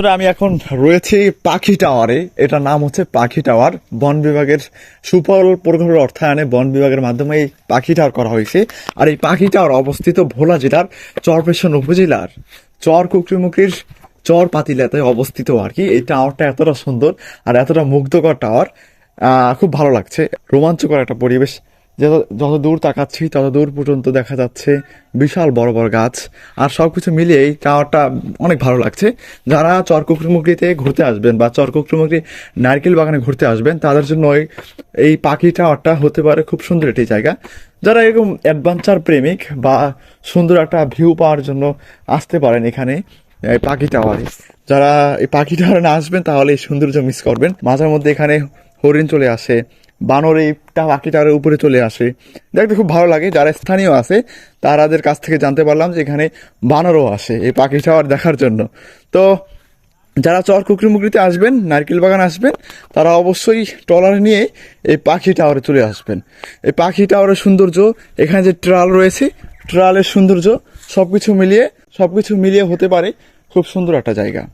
আমি এখন রয়েছি পাখি টাওয়ারে। এটার নাম হচ্ছে পাখি টাওয়ার। বন বিভাগের সুফল প্রকল্পের অর্থায়নে বন বিভাগের মাধ্যমে এই পাখি টাওয়ার করা হয়েছে। আর এই পাখি টাওয়ার অবস্থিত ভোলা জেলার চরপেশন উপজেলার চর কুকরিমুখির চর পাতিলাতে অবস্থিত আর কি। এই টাওয়ারটা এতটা সুন্দর আর এতটা মুগ্ধকর টাওয়ার, খুব ভালো লাগছে। রোমাঞ্চকর একটা পরিবেশ। যত দূর তাকাচ্ছি তত দূর পর্যন্ত দেখা যাচ্ছে বিশাল বড় বড় গাছ। আর সবকিছু মিলিয়ে এই টাওয়ারটা অনেক ভালো লাগছে। যারা চরকুকরিমুখীতে ঘুরতে আসবেন বা চরকুকরিমুখী নারকেল বাগানে ঘুরতে আসবেন তাদের জন্য এই পাখি টাওয়ারটা হতে পারে খুব সুন্দর একটি জায়গা। যারা এরকম অ্যাডভেঞ্চার প্রেমিক বা সুন্দর একটা ভিউ পাওয়ার জন্য আসতে পারেন এখানে এই পাখি টাওয়ারে। যারা এই পাখি টাওয়ারে না আসবেন তাহলে এই সৌন্দর্য মিস করবেন। মাঝে মধ্যে এখানে হরিণ চলে আসে, বানর এই পাখি টাওয়ারের উপরে চলে আসে, দেখতে খুব ভালো লাগে। যারা স্থানীয় আছে তারাদের কাছ থেকে জানতে পারলাম যে এখানে বানরও আসে এই পাখি টাওয়ার দেখার জন্য। তো যারা চর কুকরিমুকরিতে আসবেন, নারকেল বাগান আসবেন, তারা অবশ্যই ট্রলার নিয়ে এই পাখি টাওয়ারে চলে আসবেন। এই পাখি টাওয়ারের সৌন্দর্য, এখানে যে ট্রাল রয়েছে ট্রালের সৌন্দর্য, সবকিছু মিলিয়ে হতে পারে খুব সুন্দর একটা জায়গা।